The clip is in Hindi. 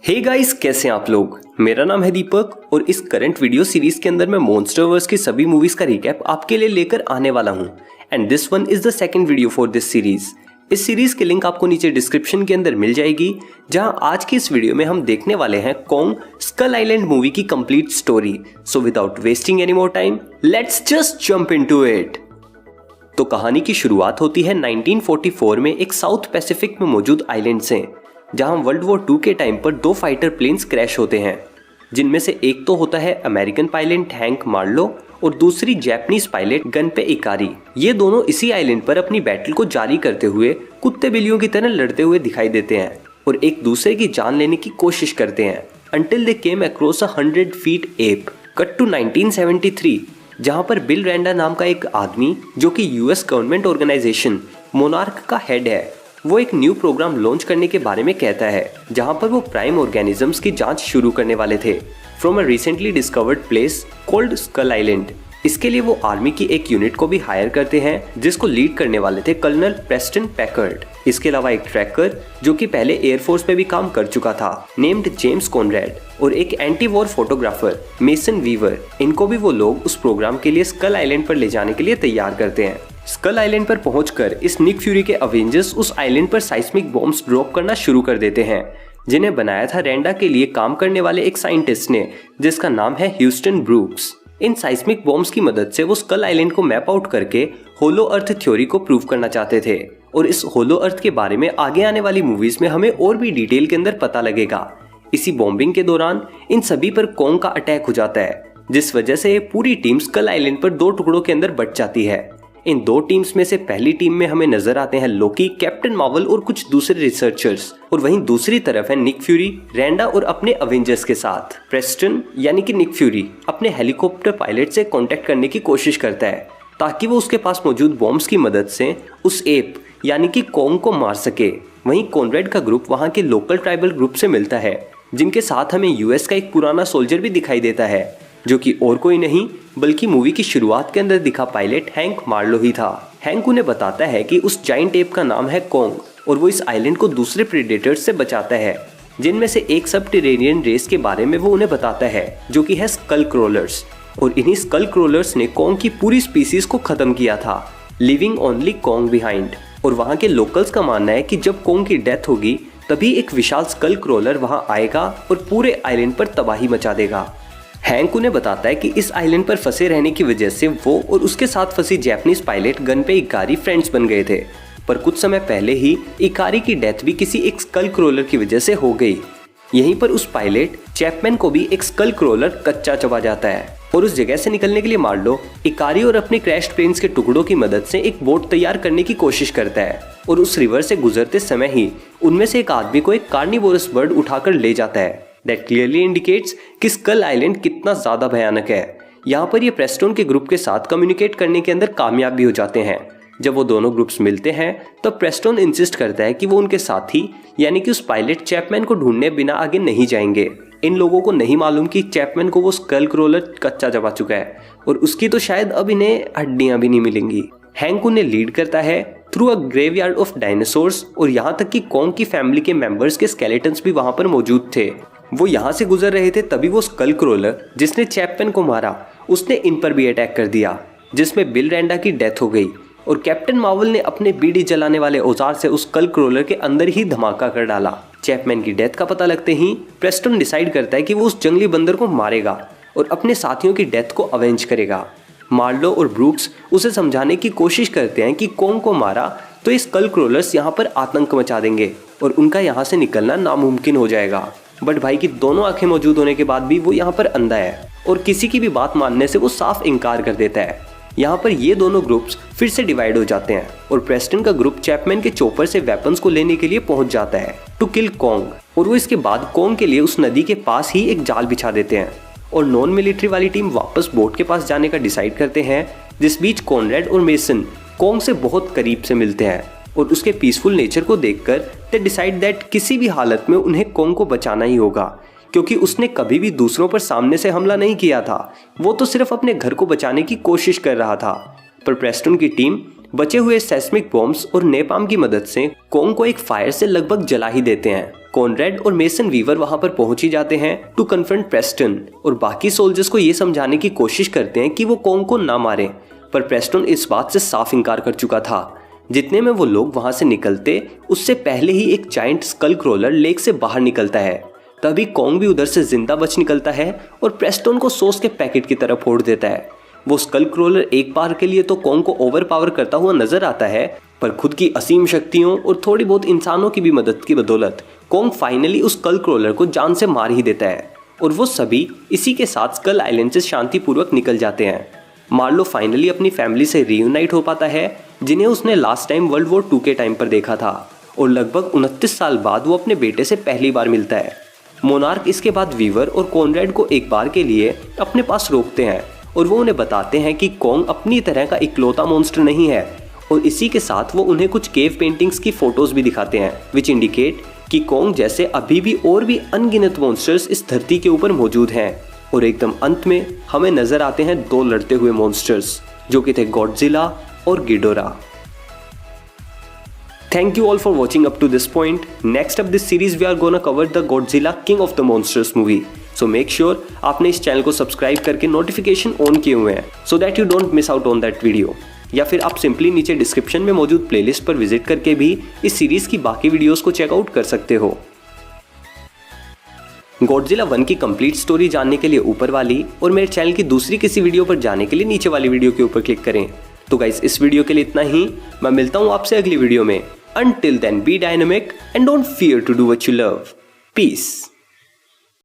हे गाइस, कैसे हैं आप लोग। मेरा नाम है दीपक और इस करंट वीडियो सीरीज के अंदर मैं मॉन्स्टरवर्स की सभी मूवीज का रिकैप आपके लिए लेकर आने वाला हूं। And this one is the second video for this series. इस सीरीज की लिंक आपको नीचे डिस्क्रिप्शन के अंदर मिल जाएगी, जहां आज की इस वीडियो में हम देखने वाले हैं कॉन्ग स्कल आइलैंड मूवी की complete story. So without wasting any more time, let's just jump into it. तो कहानी की शुरुआत होती है 1944 में एक साउथ पैसिफिक में मौजूद आइलैंड से, जहां वर्ल्ड वॉर 2 के टाइम पर 2 फाइटर प्लेन्स क्रैश होते हैं, जिनमें से एक तो होता है अमेरिकन पायलट हैंक मार्लो और दूसरी जापानीज पायलट गनपे इकारी। ये दोनों इसी आइलैंड पर अपनी बैटल को जारी करते हुए कुत्ते बिल्लियों की तरह लड़ते हुए दिखाई देते हैं और एक दूसरे की जान लेने की कोशिश करते हैं until they came across a 100 feet ape। Cut to 1973, जहां पर बिल रैंडा नाम का एक आदमी, जो कि यूएस गवर्नमेंट ऑर्गेनाइजेशन मोनार्क का हेड है, वो एक न्यू प्रोग्राम लॉन्च करने के बारे में कहता है, जहां पर वो प्राइम ऑर्गेनिजम्स की जांच शुरू करने वाले थे from a recently discovered place called Skull Island. इसके लिए वो आर्मी की एक यूनिट को भी हायर करते हैं, जिसको लीड करने वाले थे कर्नल प्रेस्टन पैकर्ड। इसके अलावा एक ट्रैकर, जो कि पहले एयरफोर्स में भी काम कर चुका था, नेम्ड जेम्स कॉनरेड, और एक anti war photographer Mason Weaver. इनको भी वो लोग उस प्रोग्राम के लिए स्कल आइलैंड पर ले जाने के लिए तैयार करते हैं। स्कल आइलैंड पर पहुंचकर इस निक फ्यूरी के अवेंजर्स उस आइलैंड पर साइस्मिक बॉम्ब्स ड्रॉप करना शुरू कर देते हैं, जिन्हें बनाया था रैंडा के लिए काम करने वाले एक साइंटिस्ट ने, जिसका नाम है ह्यूस्टन ब्रूक्स। इन साइस्मिक बॉम्ब्स की मदद से वो स्कल आइलैंड को मैप आउट करके होलो अर्थ थ्योरी को प्रूव करना चाहते थे, और इस होलो अर्थ के बारे में आगे आने वाली मूवीज में हमें और भी डिटेल के अंदर पता लगेगा। इसी बॉम्बिंग के दौरान इन सभी पर कॉन्ग का अटैक हो जाता है, जिस वजह से पूरी टीम स्कल आइलैंड पर 2 टुकड़ों के अंदर बट जाती है। इन 2 टीम्स में से पहली टीम में हमें नजर आते हैं लोकी, कैप्टन मार्वल और कुछ दूसरे रिसर्चर्स, और वहीं दूसरी तरफ है निक फ्यूरी, रैंडा और अपने अवेंजर्स के साथ। प्रेस्टन यानी कि निक फ्यूरी अपने हेलीकॉप्टर पायलट से कांटेक्ट करने की कोशिश करता है, ताकि वो उसके पास मौजूद बॉम्ब्स की मदद से उस एप यानी कि कॉन्ग को मार सके। वहीं कॉनरेड का ग्रुप वहां के लोकल ट्राइबल ग्रुप से मिलता है, जिनके साथ हमें यूएस का एक पुराना सोल्जर भी दिखाई देता है, जो कि और कोई नहीं बल्कि मूवी की शुरुआत के अंदर दिखा पायलट हैंक मार्लो ही था। हैंक उन्हें बताता है कि उस जाइंट एप का नाम है कॉन्ग, और वो इस आइलैंड को दूसरे प्रेडेटर्स से बचाता है, जिनमें से एक सबटेरेनियन रेस के बारे में वो उन्हें बताता है, जो कि है स्कल क्रोलर्स। और इन्हीं स्कल क्रोलर्स ने कॉन्ग की पूरी स्पीसीज को खत्म किया था, लिविंग ओनली कॉन्ग बिहाइंड। और वहाँ के लोकल्स का मानना है कि जब कॉन्ग की डेथ होगी, तभी एक विशाल स्कल क्रोलर वहाँ आएगा और पूरे आइलैंड पर तबाही मचा देगा। हैंक उन्हें बताता है कि इस आइलैंड पर फंसे रहने की वजह से वो और उसके साथ फंसी जापानीज पायलट गनपे इकारी फ्रेंड्स बन गए थे, पर कुछ समय पहले ही इकारी की डेथ भी किसी एक स्कल क्रोलर की वजह से हो गई। यहीं पर उस पायलट चैपमैन को भी एक स्कल क्रोलर कच्चा चबा जाता है, और उस जगह से निकलने के लिए मार्लो इकारी और अपने क्रैश्ड प्लेन्स के टुकड़ों की मदद से एक बोट तैयार करने की कोशिश करता है, और उस रिवर से गुजरते समय ही उनमें से एक आदमी को एक कार्निवोरस बर्ड उठाकर ले जाता है। That clearly indicates कि स्कल आइलैंड कितना ज्यादा भयानक है। यहाँ पर ये प्रेस्टन के ग्रुप के साथ कम्युनिकेट करने के अंदर कामयाब भी हो जाते हैं। जब वो दोनों ग्रुप्स मिलते हैं, तो प्रेस्टन इंसिस्ट करता है कि वो उनके साथी यानी कि उस पायलट चैपमैन को ढूंढने बिना आगे नहीं जाएंगे। इन लोगों को नहीं मालूम कि चैपमैन को वो स्कल क्रोलर कच्चा चबा चुका है, और उसकी तो शायद अब इन्हें हड्डियां भी नहीं मिलेंगी। हैंक उन्हें लीड करता है through a graveyard of dinosaurs, और यहाँ तक कि कॉन्ग की फैमिली के मेंबर्स के स्केलेटन्स भी वहां पर मौजूद थे। वो यहाँ से गुजर रहे थे, तभी वो स्कल क्रोलर जिसने चैपमैन को मारा, उसने इन पर भी अटैक कर दिया, जिसमें बिल रैंडा की डेथ हो गई, और कैप्टन मार्वल ने अपने बीड़ी जलाने वाले औजार से उस स्कल क्रोलर के अंदर ही धमाका कर डाला। चैपमैन की डेथ का पता लगते ही प्रेस्टन डिसाइड करता है कि वो उस जंगली बंदर को मारेगा और अपने साथियों की डेथ को अवेंज करेगा। मार्लो और ब्रूक्स उसे समझाने की कोशिश करते हैं कि कॉन्ग को मारा तो ये स्कल क्रोलर्स यहाँ पर आतंक मचा देंगे और उनका यहाँ से निकलना नामुमकिन हो जाएगा। बट भाई की दोनों आंखें मौजूद होने के बाद भी वो यहाँ पर अंधा है, और किसी की भी बात मानने से वो साफ इनकार कर देता है। यहाँ पर ये दोनों ग्रुप्स फिर से डिवाइड हो जाते हैं, और प्रेस्टन का ग्रुप चैपमैन के चोपर से वेपन्स को लेने के लिए पहुंच जाता है टू किल कॉन्ग, और वो इसके बाद कॉन्ग के लिए उस नदी के पास ही एक जाल बिछा देते हैं, और नॉन मिलिट्री वाली टीम वापस बोट के पास जाने का डिसाइड करते हैं। जिस बीच कॉनरेड और मेसन कॉन्ग से बहुत करीब से मिलते हैं, और उसके पीसफुल नेचर को देखकर दे डिसाइड दैट किसी भी हालत में उन्हें कॉन्ग को बचाना ही होगा, क्योंकि उसने कभी भी दूसरों पर सामने से हमला नहीं किया था, वो तो सिर्फ अपने घर को बचाने की कोशिश कर रहा था। पर प्रेस्टन की टीम बचे हुए सेस्मिक बॉम्ब्स और नेपाम की मदद से कॉन्ग को एक फायर से लगभग जला ही देते हैं, कॉनरेड और मेसन वीवर वहां पर पहुंच ही जाते हैं टू कन्फ्रंट प्रेस्टन और बाकी सोल्जर्स को ये समझाने की कोशिश करते हैं कि वो कॉन्ग को ना मारे, पर प्रेस्टन इस बात से साफ इनकार कर चुका था। जितने में वो लोग वहां से निकलते उससे पहले ही एक जायंट स्कल क्रोलर लेक से बाहर निकलता है। तभी कॉन्ग भी उधर से जिंदा बच निकलता है और प्रेस्टन को सॉस के पैकेट की तरफ फोड़ देता है। वो स्कल क्रोलर एक बार के लिए तो कॉन्ग को ओवर पावर करता हुआ नजर आता है, पर खुद की असीम शक्तियों और थोड़ी बहुत इंसानों की भी मदद की बदौलत कॉन्ग फाइनली उस स्कल क्रोलर को जान से मार ही देता है और वो सभी इसी के साथ स्कल आइलैंड से शांतिपूर्वक निकल जाते हैं। मार्लो फाइनली अपनी फैमिली से रीयूनाइट हो पाता है, जिन्हें उसने लास्ट टाइम वर्ल्ड वॉर 2 के टाइम पर देखा था, और लगभग 29 साल बाद वो अपने बेटे से पहली बार मिलता है। मोनार्क इसके बाद वीवर और कॉनरेड को एक बार के लिए अपने पास रोकते हैं और वो उन्हें बताते हैं कि कॉन्ग अपनी तरह का इकलौता मॉन्स्टर नहीं है, और इसी के साथ वो उन्हें कुछ केव पेंटिंग्स की फोटोज भी दिखाते हैं विच इंडिकेट कि कॉन्ग जैसे अभी भी और भी अनगिनत मॉन्स्टर्स इस धरती के ऊपर मौजूद हैं। और एकदम अंत में हमें नजर आते हैं 2 लड़ते हुए मॉन्स्टर्स, जो कि थे गॉडजिला और Ghidorah. Thank you all for watching up to this point. Next up this series we are gonna cover the Godzilla King of the Monsters movie. So make sure आपने इस चैनल को सब्सक्राइब करके नोटिफिकेशन ऑन किए हुए हैं so that you don't miss out on that video. या फिर आप सिंपली नीचे डिस्क्रिप्शन में मौजूद प्लेलिस्ट पर विजिट करके भी इस सीरीज की बाकी वीडियोस को चेकआउट कर सकते हो। गॉडजिला 1 की कंप्लीट स्टोरी जानने के लिए ऊपर वाली और मेरे चैनल की दूसरी किसी वीडियो पर जाने के लिए नीचे वाली वीडियो के ऊपर क्लिक करें। तो गाइस इस वीडियो के लिए इतना ही, मैं मिलता हूँ आपसे अगली वीडियो में। Until then, be dynamic and don't fear to do what you love. Peace.